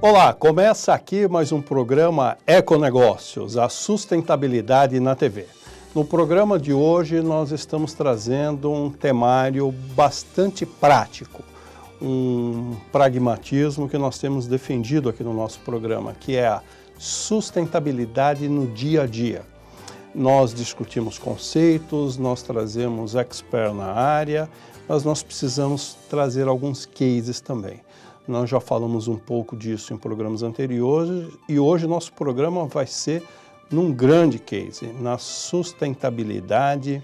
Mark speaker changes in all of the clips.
Speaker 1: Olá, começa aqui mais um programa Econegócios, a sustentabilidade na TV. No programa de hoje nós estamos trazendo um temário bastante prático, um pragmatismo que nós temos defendido aqui no nosso programa, que é a sustentabilidade no dia a dia. Nós discutimos conceitos, nós trazemos expert na área, mas nós precisamos trazer alguns cases também. Nós já falamos um pouco disso em programas anteriores e hoje nosso programa vai ser num grande case, na sustentabilidade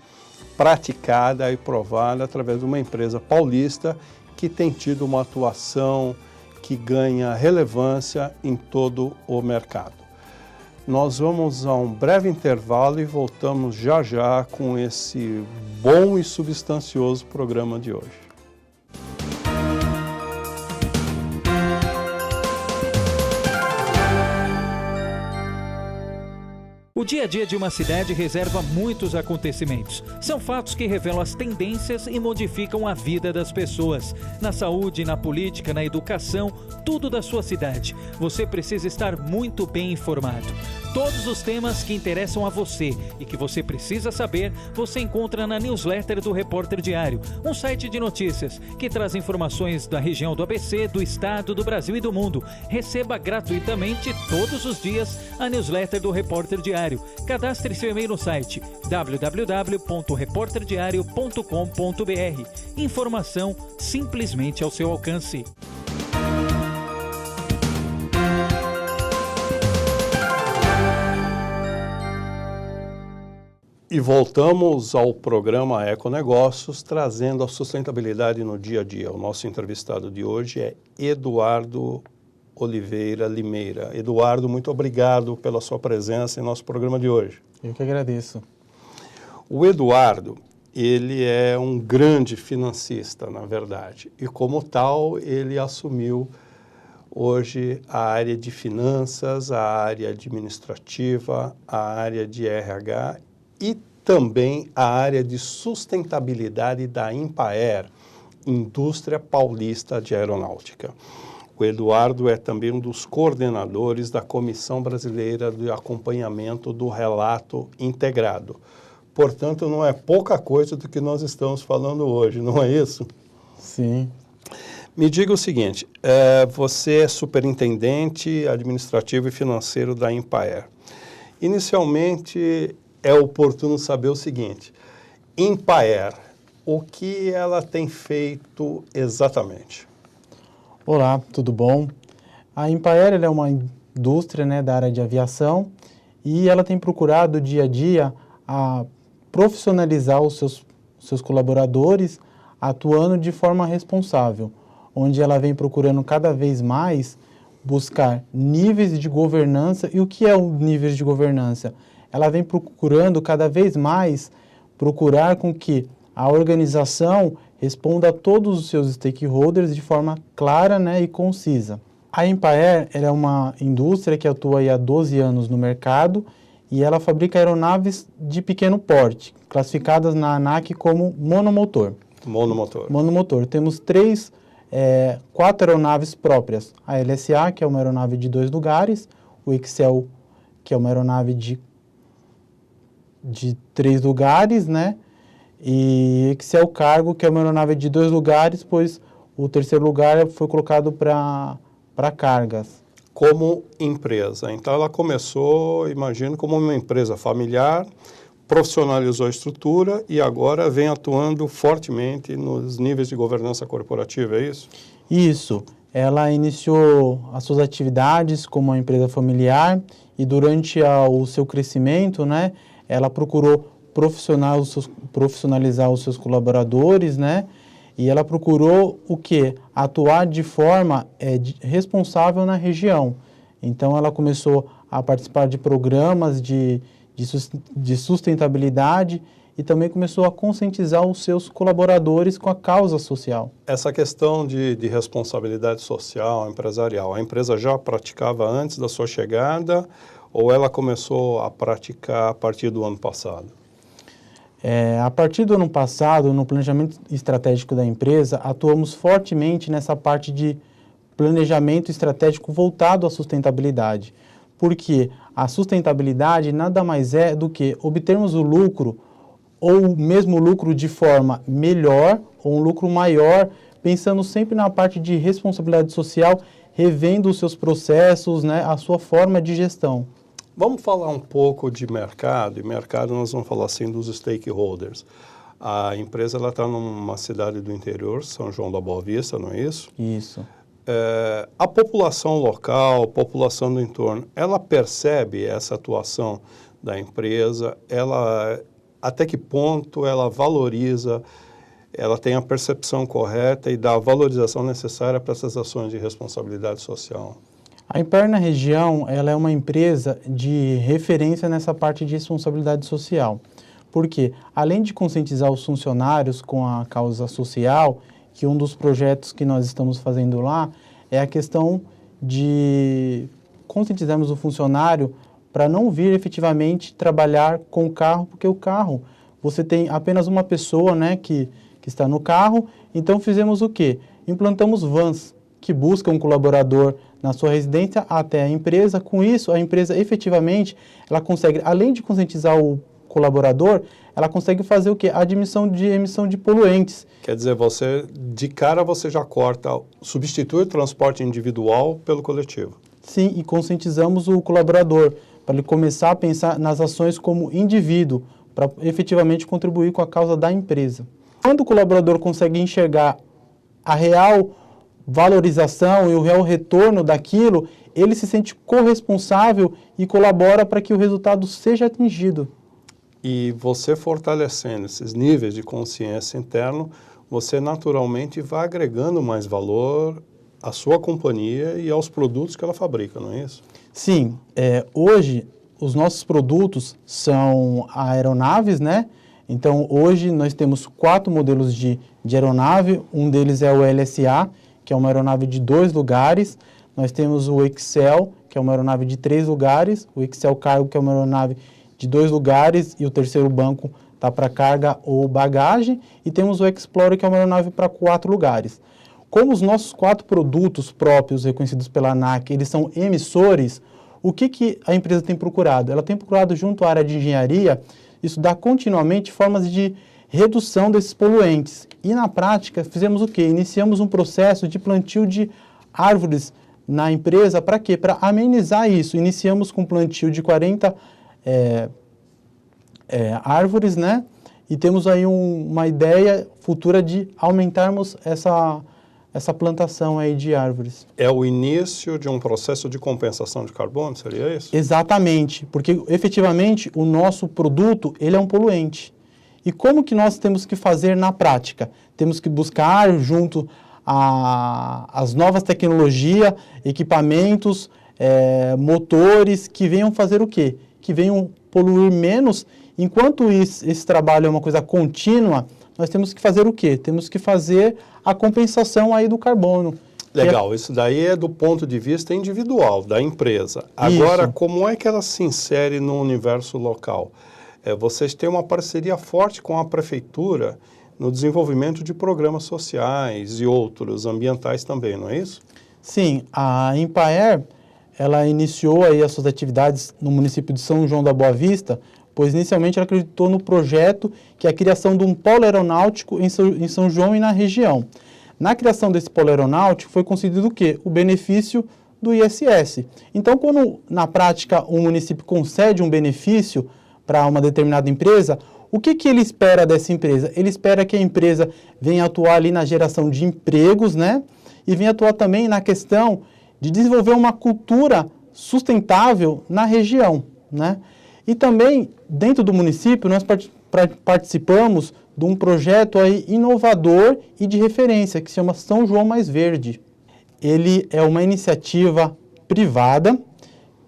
Speaker 1: praticada e provada através de uma empresa paulista que tem tido uma atuação que ganha relevância em todo o mercado. Nós vamos a um breve intervalo e voltamos já já com esse bom e substancioso programa de hoje.
Speaker 2: O dia a dia de uma cidade reserva muitos acontecimentos. São fatos que revelam as tendências e modificam a vida das pessoas. Na saúde, na política, na educação, tudo da sua cidade. Você precisa estar muito bem informado. Todos os temas que interessam a você e que você precisa saber, você encontra na newsletter do Repórter Diário, um site de notícias que traz informações da região do ABC, do estado, do Brasil e do mundo. Receba gratuitamente todos os dias a newsletter do Repórter Diário. Cadastre seu e-mail no site www.reporterdiario.com.br. Informação simplesmente ao seu alcance.
Speaker 1: E voltamos ao programa Econegócios, trazendo a sustentabilidade no dia a dia. O nosso entrevistado de hoje é Eduardo Oliveira Limeira. Eduardo, muito obrigado pela sua presença em nosso programa de hoje.
Speaker 3: Eu que agradeço.
Speaker 1: O Eduardo, ele é um grande financista, na verdade, e como tal, ele assumiu hoje a área de finanças, a área administrativa, a área de RH e também a área de sustentabilidade da Impaer, Indústria Paulista de Aeronáutica. O Eduardo é também um dos coordenadores da Comissão Brasileira de Acompanhamento do Relato Integrado. Portanto, não é pouca coisa do que nós estamos falando hoje, não é isso?
Speaker 3: Sim.
Speaker 1: Me diga o seguinte, você é superintendente administrativo e financeiro da Impaer. Inicialmente, é oportuno saber o seguinte, Impaer, o que ela tem feito exatamente?
Speaker 3: Olá, tudo bom? A Impaer é uma indústria, da área de aviação e ela tem procurado dia a dia a profissionalizar os seus colaboradores atuando de forma responsável, onde ela vem procurando cada vez mais buscar níveis de governança. E o que é o nível de governança? Ela vem procurando cada vez mais procurar com que a organização responda a todos os seus stakeholders de forma clara, e concisa. A Impaer é uma indústria que atua há 12 anos no mercado e ela fabrica aeronaves de pequeno porte, classificadas na ANAC como monomotor. Monomotor. Temos 4 aeronaves próprias. A LSA, que é uma aeronave de 2 lugares, o Excel, que é uma aeronave de 3 lugares, e Excel Cargo, que é uma aeronave de 2 lugares, pois o terceiro lugar foi colocado para cargas.
Speaker 1: Como empresa. Então, ela começou, imagino, como uma empresa familiar, profissionalizou a estrutura e agora vem atuando fortemente nos níveis de governança corporativa, é isso?
Speaker 3: Isso. Ela iniciou as suas atividades como uma empresa familiar e durante o seu crescimento, ela procurou profissionalizar os seus colaboradores, e ela procurou o quê? Atuar de forma responsável na região. Então, ela começou a participar de programas de sustentabilidade e também começou a conscientizar os seus colaboradores com a causa social.
Speaker 1: Essa questão de responsabilidade social, empresarial, a empresa já praticava antes da sua chegada ou ela começou a praticar a partir do ano passado?
Speaker 3: A partir do ano passado, no planejamento estratégico da empresa, atuamos fortemente nessa parte de planejamento estratégico voltado à sustentabilidade. Porque a sustentabilidade nada mais é do que obtermos o lucro ou o mesmo lucro de forma melhor ou um lucro maior, pensando sempre na parte de responsabilidade social, revendo os seus processos, né, a sua forma de gestão.
Speaker 1: Vamos falar um pouco de mercado, e mercado nós vamos falar assim dos stakeholders. A empresa está numa cidade do interior, São João da Boa Vista, não é isso?
Speaker 3: Isso.
Speaker 1: A população local, a população do entorno, ela percebe essa atuação da empresa, até que ponto ela valoriza, ela tem a percepção correta e dá a valorização necessária para essas ações de responsabilidade social?
Speaker 3: A Impaer na região, ela é uma empresa de referência nessa parte de responsabilidade social. Porque, além de conscientizar os funcionários com a causa social, que um dos projetos que nós estamos fazendo lá é a questão de conscientizarmos o funcionário para não vir efetivamente trabalhar com o carro, porque o carro, você tem apenas uma pessoa, né, que está no carro, então fizemos o quê? Implantamos vans que buscam um colaborador na sua residência até a empresa. Com isso, a empresa efetivamente, ela consegue, além de conscientizar o colaborador, ela consegue fazer o quê? A admissão de emissão de poluentes.
Speaker 1: Quer dizer, de cara você já substitui o transporte individual pelo coletivo.
Speaker 3: Sim, e conscientizamos o colaborador para ele começar a pensar nas ações como indivíduo, para efetivamente contribuir com a causa da empresa. Quando o colaborador consegue enxergar a real valorização e o real retorno daquilo, ele se sente corresponsável e colabora para que o resultado seja atingido.
Speaker 1: E você fortalecendo esses níveis de consciência interno, você naturalmente vai agregando mais valor à sua companhia e aos produtos que ela fabrica, não é isso?
Speaker 3: Sim. Hoje, os nossos produtos são aeronaves, né? Então, hoje nós temos 4 modelos de aeronave. Um deles é o LSA, que é uma aeronave de 2 lugares. Nós temos o Excel, que é uma aeronave de 3 lugares. O Excel Cargo, que é uma aeronave de 2 lugares, e o terceiro banco está para carga ou bagagem, e temos o Explorer, que é uma aeronave para 4 lugares. Como os nossos 4 produtos próprios, reconhecidos pela ANAC, eles são emissores, o que a empresa tem procurado? Ela tem procurado, junto à área de engenharia, estudar continuamente formas de redução desses poluentes. E na prática, fizemos o quê? Iniciamos um processo de plantio de árvores na empresa. Para quê? Para amenizar isso. Iniciamos com plantio de 40 árvores, né? E temos aí uma ideia futura de aumentarmos essa plantação aí de árvores.
Speaker 1: É o início de um processo de compensação de carbono, seria isso?
Speaker 3: Exatamente, porque efetivamente o nosso produto, ele é um poluente. E como que nós temos que fazer na prática? Temos que buscar junto às novas tecnologias, equipamentos, motores que venham fazer o quê? Que venham poluir menos. Enquanto esse trabalho é uma coisa contínua, nós temos que fazer o quê? Temos que fazer a compensação aí do carbono.
Speaker 1: Legal, isso daí é do ponto de vista individual, da empresa. Agora,
Speaker 3: Isso.
Speaker 1: Como é que ela se insere no universo local? Vocês têm uma parceria forte com a prefeitura no desenvolvimento de programas sociais e outros, ambientais também, não é isso?
Speaker 3: Sim, a Impaer, ela iniciou aí as suas atividades no município de São João da Boa Vista, pois inicialmente ela acreditou no projeto que é a criação de um polo aeronáutico em São João e na região. Na criação desse polo aeronáutico foi concedido o quê? O benefício do ISS. Então, quando na prática o município concede um benefício para uma determinada empresa, o que ele espera dessa empresa? Ele espera que a empresa venha atuar ali na geração de empregos, né? E venha atuar também na questão de desenvolver uma cultura sustentável na região, né? E também, dentro do município, nós participamos de um projeto aí inovador e de referência, que se chama São João Mais Verde. Ele é uma iniciativa privada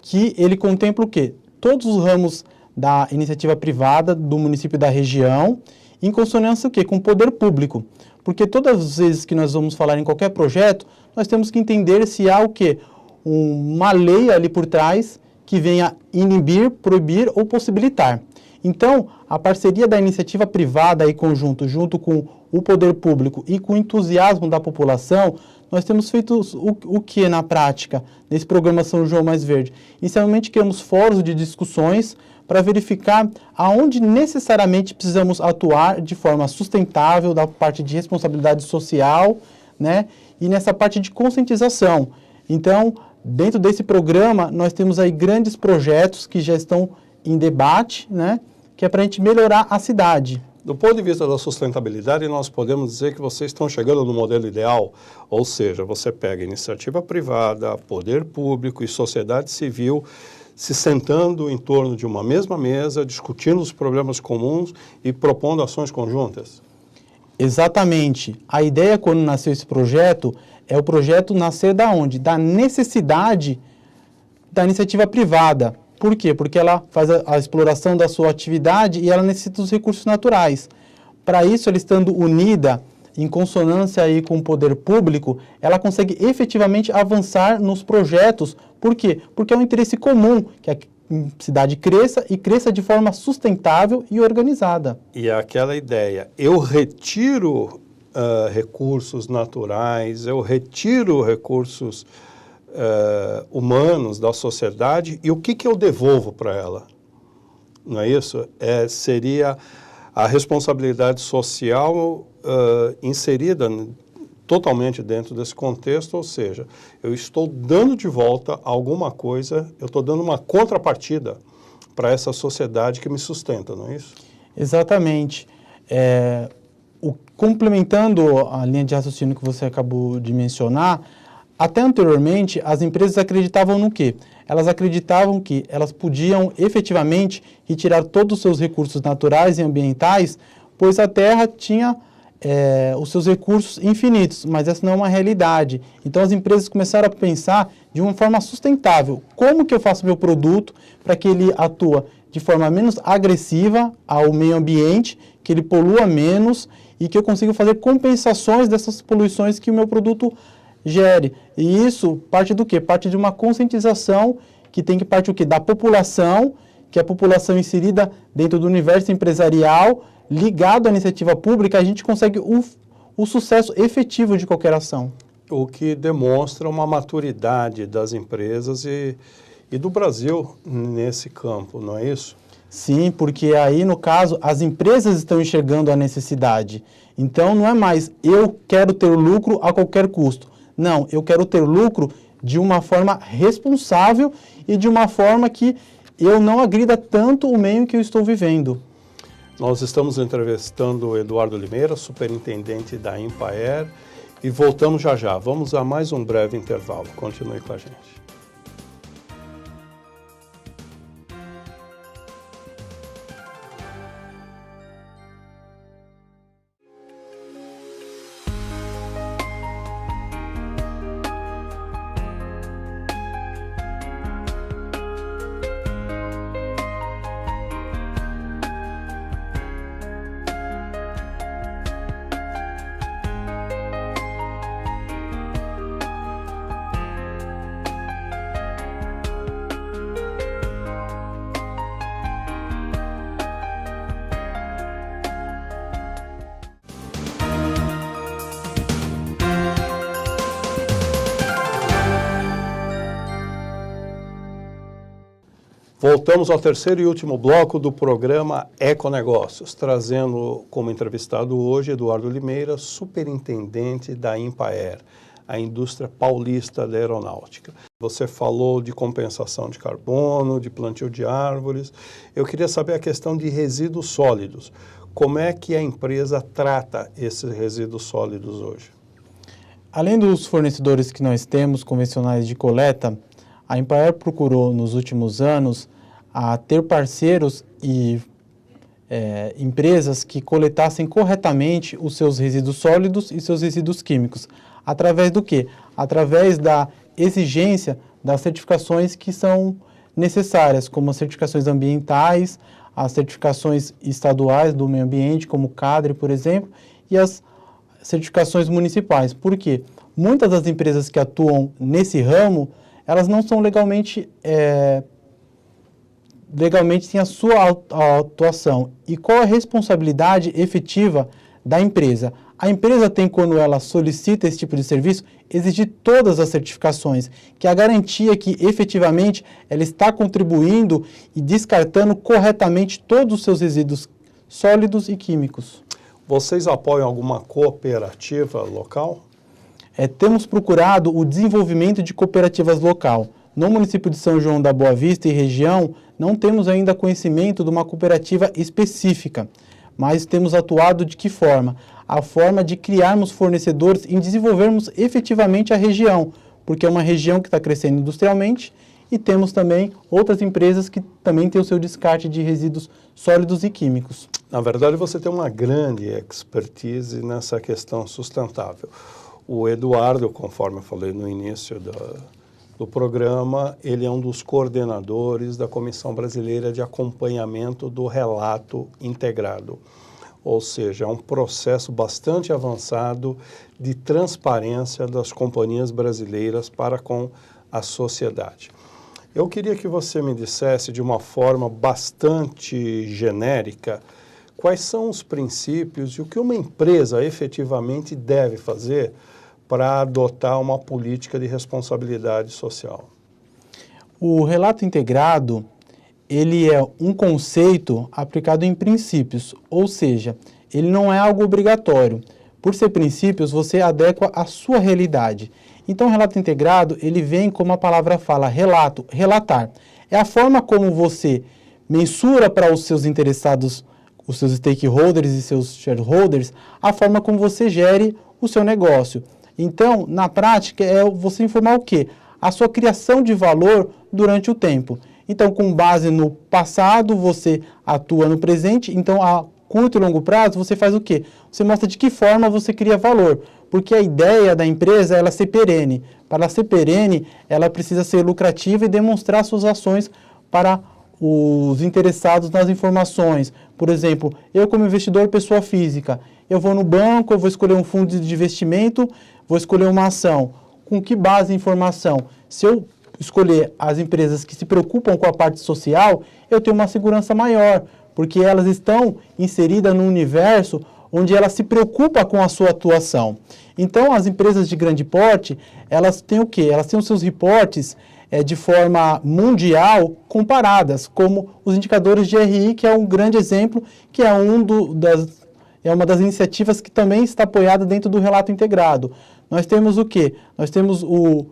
Speaker 3: que ele contempla o quê? Todos os ramos da iniciativa privada do município da região, em consonância o quê? Com o poder público. Porque todas as vezes que nós vamos falar em qualquer projeto, nós temos que entender se há o quê? Uma lei ali por trás que venha inibir, proibir ou possibilitar. Então, a parceria da iniciativa privada e junto com o poder público e com o entusiasmo da população, nós temos feito o que na prática, nesse programa São João Mais Verde? Inicialmente, criamos fóruns de discussões para verificar aonde necessariamente precisamos atuar de forma sustentável, da parte de responsabilidade social, né? E nessa parte de conscientização. Então, dentro desse programa, nós temos aí grandes projetos que já estão em debate, né? Que é para a gente melhorar a cidade.
Speaker 1: Do ponto de vista da sustentabilidade, nós podemos dizer que vocês estão chegando no modelo ideal, ou seja, você pega iniciativa privada, poder público e sociedade civil se sentando em torno de uma mesma mesa, discutindo os problemas comuns e propondo ações conjuntas.
Speaker 3: Exatamente. A ideia, quando nasceu esse projeto, é o projeto nascer da onde? Da necessidade da iniciativa privada. Por quê? Porque ela faz a exploração da sua atividade e ela necessita dos recursos naturais. Para isso, ela estando unida, em consonância aí com o poder público, ela consegue efetivamente avançar nos projetos. Por quê? Porque é um interesse comum que a cidade cresça e cresça de forma sustentável e organizada.
Speaker 1: E aquela ideia, eu retiro recursos naturais, eu retiro recursos humanos da sociedade e o que eu devolvo para ela? Não é isso? Seria a responsabilidade social inserida totalmente dentro desse contexto, ou seja, eu estou dando de volta alguma coisa, eu estou dando uma contrapartida para essa sociedade que me sustenta, não é isso?
Speaker 3: Exatamente. Complementando a linha de raciocínio que você acabou de mencionar, até anteriormente as empresas acreditavam no quê? Elas acreditavam que elas podiam efetivamente retirar todos os seus recursos naturais e ambientais, pois a Terra tinha os seus recursos infinitos, mas essa não é uma realidade. Então as empresas começaram a pensar de uma forma sustentável. Como que eu faço meu produto para que ele atua de forma menos agressiva ao meio ambiente, que ele polua menos e que eu consiga fazer compensações dessas poluições que o meu produto gere. E isso parte do quê? Parte de uma conscientização que tem que partir o quê? Da população, que é a população inserida dentro do universo empresarial, ligado à iniciativa pública, a gente consegue o sucesso efetivo de qualquer ação.
Speaker 1: O que demonstra uma maturidade das empresas e do Brasil nesse campo, não é isso?
Speaker 3: Sim, porque aí, no caso, as empresas estão enxergando a necessidade. Então, não é mais eu quero ter lucro a qualquer custo. Não, eu quero ter lucro de uma forma responsável e de uma forma que eu não agrida tanto o meio em que eu estou vivendo.
Speaker 1: Nós estamos entrevistando o Eduardo Limeira, superintendente da Empaer, e voltamos já já. Vamos a mais um breve intervalo. Continue com a gente. Voltamos ao terceiro e último bloco do programa Econegócios, trazendo como entrevistado hoje Eduardo Limeira, superintendente da Empaer, a indústria paulista da aeronáutica. Você falou de compensação de carbono, de plantio de árvores. Eu queria saber a questão de resíduos sólidos. Como é que a empresa trata esses resíduos sólidos hoje?
Speaker 3: Além dos fornecedores que nós temos convencionais de coleta, a Empaer procurou nos últimos anos a ter parceiros e empresas que coletassem corretamente os seus resíduos sólidos e seus resíduos químicos. Através do quê? Através da exigência das certificações que são necessárias, como as certificações ambientais, as certificações estaduais do meio ambiente, como o CADRE, por exemplo, e as certificações municipais. Por quê? Muitas das empresas que atuam nesse ramo, elas não são legalmente têm a sua atuação. E qual a responsabilidade efetiva da empresa? A empresa tem, quando ela solicita esse tipo de serviço, exigir todas as certificações, que é a garantia que efetivamente ela está contribuindo e descartando corretamente todos os seus resíduos sólidos e químicos.
Speaker 1: Vocês apoiam alguma cooperativa local?
Speaker 3: Temos procurado o desenvolvimento de cooperativas local. No município de São João da Boa Vista e região, não temos ainda conhecimento de uma cooperativa específica, mas temos atuado de que forma? A forma de criarmos fornecedores e desenvolvermos efetivamente a região, porque é uma região que está crescendo industrialmente e temos também outras empresas que também têm o seu descarte de resíduos sólidos e químicos.
Speaker 1: Na verdade, você tem uma grande expertise nessa questão sustentável. O Eduardo, conforme eu falei no início do programa, ele é um dos coordenadores da Comissão Brasileira de Acompanhamento do Relato Integrado. Ou seja, é um processo bastante avançado de transparência das companhias brasileiras para com a sociedade. Eu queria que você me dissesse de uma forma bastante genérica quais são os princípios e o que uma empresa efetivamente deve fazer para adotar uma política de responsabilidade social.
Speaker 3: O relato integrado, ele é um conceito aplicado em princípios, ou seja, ele não é algo obrigatório. Por ser princípios, você adequa à sua realidade. Então, o relato integrado, ele vem como a palavra fala, relato, relatar. É a forma como você mensura para os seus interessados, os seus stakeholders e seus shareholders, a forma como você gere o seu negócio. Então, na prática, é você informar o quê? A sua criação de valor durante o tempo. Então, com base no passado, você atua no presente. Então, a curto e longo prazo, você faz o quê? Você mostra de que forma você cria valor. Porque a ideia da empresa é ela ser perene. Para ela ser perene, ela precisa ser lucrativa e demonstrar suas ações para os interessados nas informações. Por exemplo, eu como investidor, pessoa física, eu vou no banco, eu vou escolher um fundo de investimento, vou escolher uma ação. Com que base em informação? Se eu escolher as empresas que se preocupam com a parte social, eu tenho uma segurança maior, porque elas estão inseridas num universo onde ela se preocupa com a sua atuação. Então, as empresas de grande porte, elas têm o quê? Elas têm os seus reportes de forma mundial comparadas, como os indicadores de RI, que é um grande exemplo, que é uma das iniciativas que também está apoiada dentro do relato integrado. Nós temos o quê? Nós temos o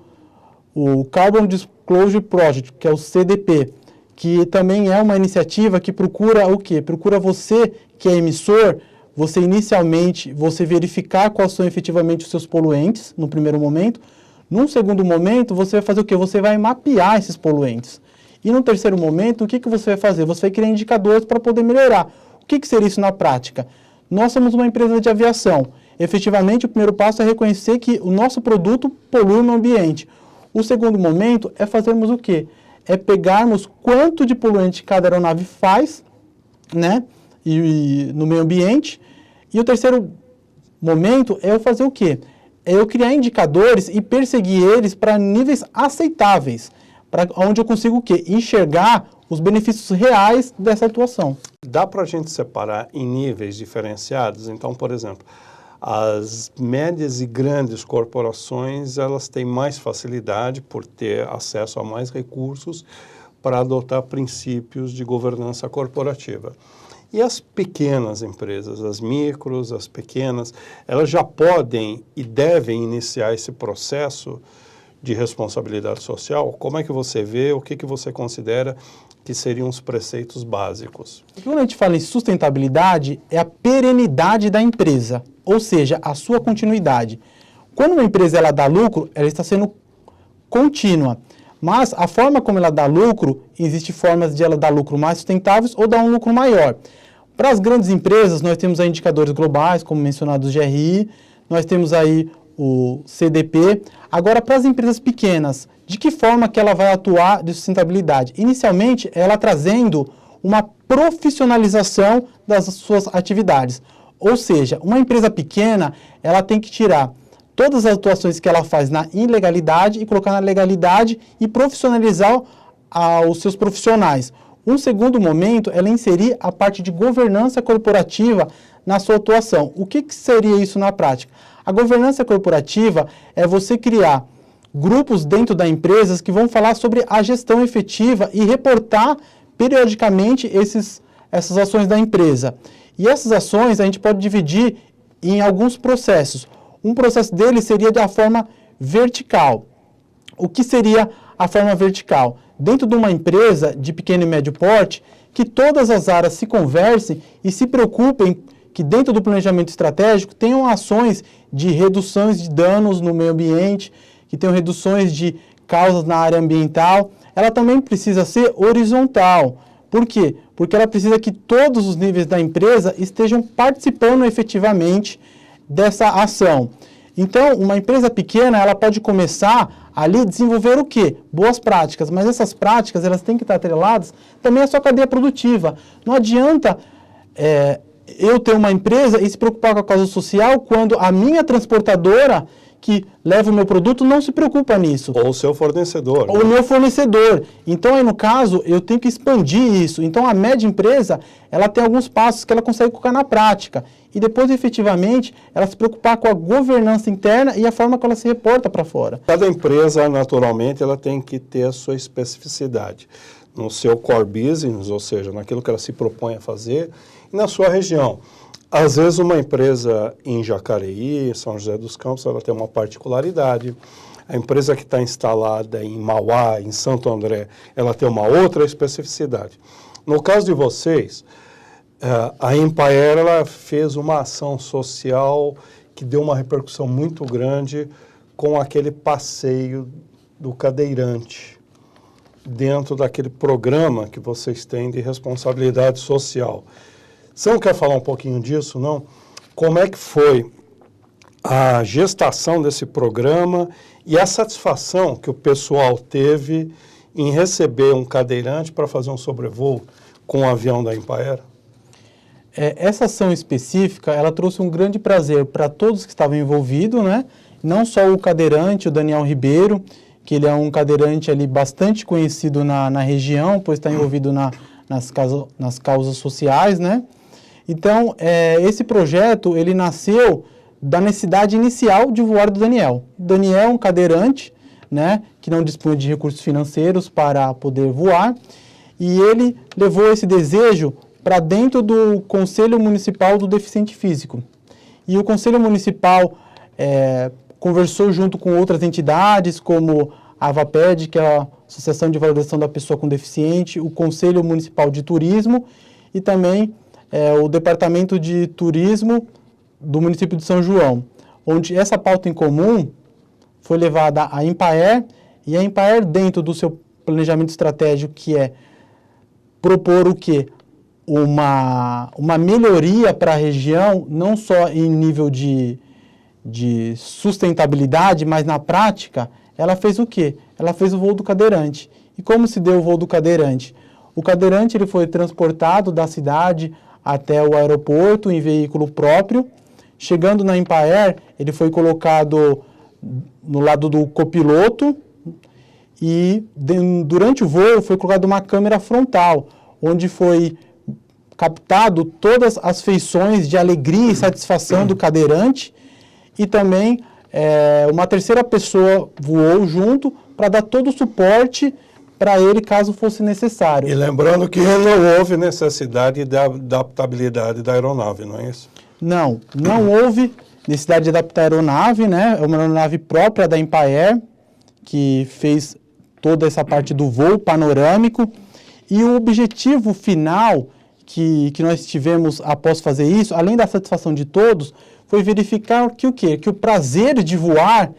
Speaker 3: Carbon Disclosure Project, que é o CDP, que também é uma iniciativa que procura o quê? Procura você, que é emissor, você inicialmente, você verificar quais são efetivamente os seus poluentes, no primeiro momento. Num segundo momento, você vai fazer o quê? Você vai mapear esses poluentes. E no terceiro momento, o que você vai fazer? Você vai criar indicadores para poder melhorar. O que seria isso na prática? Nós somos uma empresa de aviação. Efetivamente, o primeiro passo é reconhecer que o nosso produto polui no ambiente. O segundo momento é fazermos o quê? É pegarmos quanto de poluente cada aeronave faz, né? E no meio ambiente. E o terceiro momento é eu fazer o quê? É eu criar indicadores e perseguir eles para níveis aceitáveis, para onde eu consigo o quê? Enxergar os benefícios reais dessa atuação.
Speaker 1: Dá para a gente separar em níveis diferenciados? Então, por exemplo, as médias e grandes corporações, elas têm mais facilidade por ter acesso a mais recursos para adotar princípios de governança corporativa. E as pequenas empresas, as micros, as pequenas, elas já podem e devem iniciar esse processo de responsabilidade social? Como é que você vê, o que você considera que seriam os preceitos básicos?
Speaker 3: Quando a gente fala em sustentabilidade, é a perenidade da empresa, ou seja, a sua continuidade. Quando uma empresa ela dá lucro, ela está sendo contínua. Mas a forma como ela dá lucro, existem formas de ela dar lucro mais sustentáveis ou dar um lucro maior. Para as grandes empresas, nós temos aí indicadores globais, como mencionados o GRI, nós temos aí o CDP. Agora, para as empresas pequenas, de que forma que ela vai atuar de sustentabilidade? Inicialmente, ela trazendo uma profissionalização das suas atividades. Ou seja, uma empresa pequena, ela tem que tirar todas as atuações que ela faz na ilegalidade e colocar na legalidade e profissionalizar os seus profissionais. Um segundo momento é ela inserir a parte de governança corporativa na sua atuação. O que seria isso na prática? A governança corporativa é você criar grupos dentro da empresa que vão falar sobre a gestão efetiva e reportar periodicamente essas ações da empresa. E essas ações a gente pode dividir em alguns processos. Um processo dele seria da forma vertical. O que seria a forma vertical? Dentro de uma empresa de pequeno e médio porte, que todas as áreas se conversem e se preocupem que dentro do planejamento estratégico tenham ações de reduções de danos no meio ambiente, que tenham reduções de causas na área ambiental. Ela também precisa ser horizontal. Por quê? Porque ela precisa que todos os níveis da empresa estejam participando efetivamente dessa ação. Então, uma empresa pequena, ela pode começar ali desenvolver o quê? Boas práticas, mas essas práticas, elas têm que estar atreladas também à sua cadeia produtiva. Não adianta eu ter uma empresa e se preocupar com a causa social quando a minha transportadora que leva o meu produto não se preocupa nisso.
Speaker 1: Ou o seu fornecedor.
Speaker 3: Ou o meu fornecedor. Então, aí no caso, eu tenho que expandir isso. Então, a média empresa, ela tem alguns passos que ela consegue colocar na prática. E depois, efetivamente, ela se preocupar com a governança interna e a forma que ela se reporta para fora.
Speaker 1: Cada empresa, naturalmente, ela tem que ter a sua especificidade no seu core business, ou seja, naquilo que ela se propõe a fazer, e na sua região. Às vezes uma empresa em Jacareí, São José dos Campos, ela tem uma particularidade. A empresa que está instalada em Mauá, em Santo André, ela tem uma outra especificidade. No caso de vocês, a Empaer, ela fez uma ação social que deu uma repercussão muito grande com aquele passeio do cadeirante, dentro daquele programa que vocês têm de responsabilidade social. Você não quer falar um pouquinho disso, não? Como é que foi a gestação desse programa e a satisfação que o pessoal teve em receber um cadeirante para fazer um sobrevoo com o avião da Empaer?
Speaker 3: Essa ação específica, ela trouxe um grande prazer para todos que estavam envolvidos, né? Não só o cadeirante, o Daniel Ribeiro, que ele é um cadeirante ali bastante conhecido na região, pois está envolvido nas causas sociais, né? Então, esse projeto, ele nasceu da necessidade inicial de voar do Daniel. Daniel é um cadeirante, né, que não dispunha de recursos financeiros para poder voar, e ele levou esse desejo para dentro do Conselho Municipal do Deficiente Físico. E o Conselho Municipal conversou junto com outras entidades, como a AVAPED, que é a Associação de Valorização da Pessoa com Deficiente, o Conselho Municipal de Turismo e também o Departamento de Turismo do município de São João, onde essa pauta em comum foi levada à Empaer, e a Empaer, dentro do seu planejamento estratégico, que é propor o quê? Uma melhoria para a região, não só em nível de sustentabilidade, mas na prática, ela fez o quê? Ela fez o voo do cadeirante. E como se deu o voo do cadeirante? O cadeirante ele foi transportado da cidade até o aeroporto em veículo próprio. Chegando na Empaer, ele foi colocado no lado do copiloto e durante o voo foi colocada uma câmera frontal, onde foi captado todas as feições de alegria e satisfação do cadeirante, e também uma terceira pessoa voou junto para dar todo o suporte para ele, caso fosse necessário.
Speaker 1: E lembrando que não houve necessidade da adaptabilidade da aeronave, não é isso?
Speaker 3: Não houve necessidade de adaptar a aeronave, né? É uma aeronave própria da Empaer, que fez toda essa parte do voo panorâmico. E o objetivo final que nós tivemos após fazer isso, além da satisfação de todos, foi verificar que o quê? Que o prazer de voar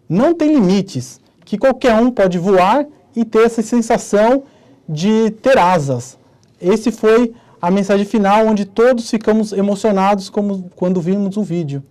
Speaker 3: não tem limites, que qualquer um pode voar e ter essa sensação de ter asas. Esse foi a mensagem final, onde todos ficamos emocionados como quando vimos o vídeo.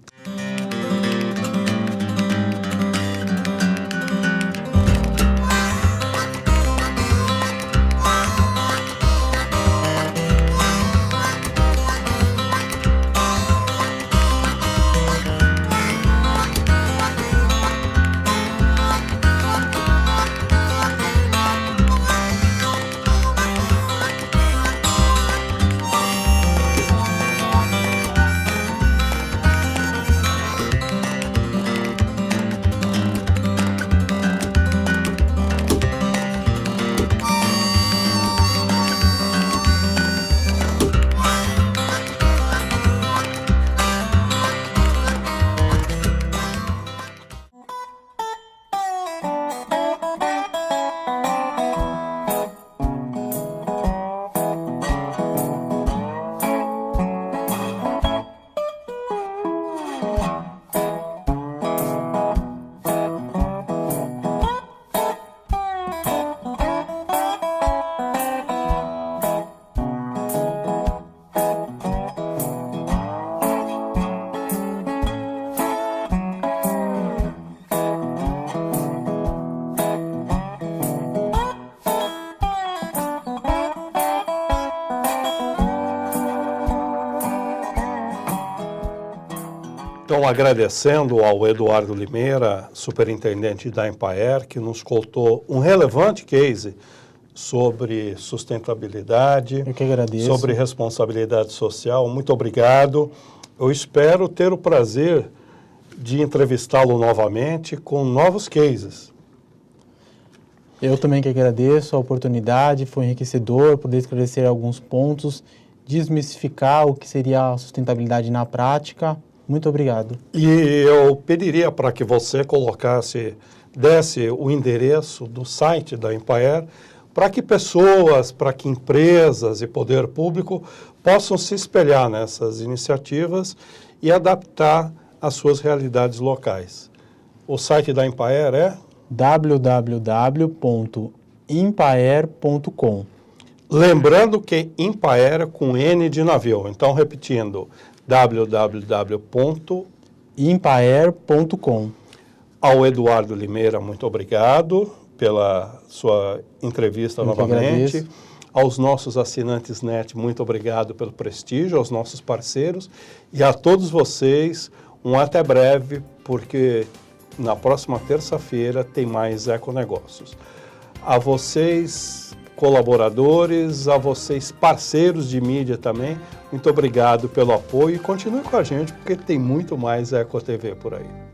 Speaker 1: Então, agradecendo ao Eduardo Limeira, superintendente da Empaer, que nos contou um relevante case sobre sustentabilidade,
Speaker 3: Eu que agradeço.
Speaker 1: sobre responsabilidade social. Muito obrigado. Eu espero ter o prazer de entrevistá-lo novamente com novos cases.
Speaker 3: Eu também que agradeço a oportunidade, foi enriquecedor poder esclarecer alguns pontos, desmistificar o que seria a sustentabilidade na prática. Muito obrigado.
Speaker 1: E eu pediria para que você desse o endereço do site da Empaer, para que pessoas, para que empresas e poder público possam se espelhar nessas iniciativas e adaptar às suas realidades locais. O site da Empaer é
Speaker 3: www.empaer.com.
Speaker 1: Lembrando que Empaer é com N de navio. Então, repetindo,
Speaker 3: www.empaer.com.
Speaker 1: Ao Eduardo Limeira, muito obrigado pela sua entrevista novamente. Aos nossos assinantes NET, muito obrigado pelo prestígio, aos nossos parceiros e a todos vocês, um até breve, porque na próxima terça-feira tem mais Econegócios. A vocês, colaboradores, a vocês, parceiros de mídia também, muito obrigado pelo apoio e continue com a gente, porque tem muito mais EcoTV por aí.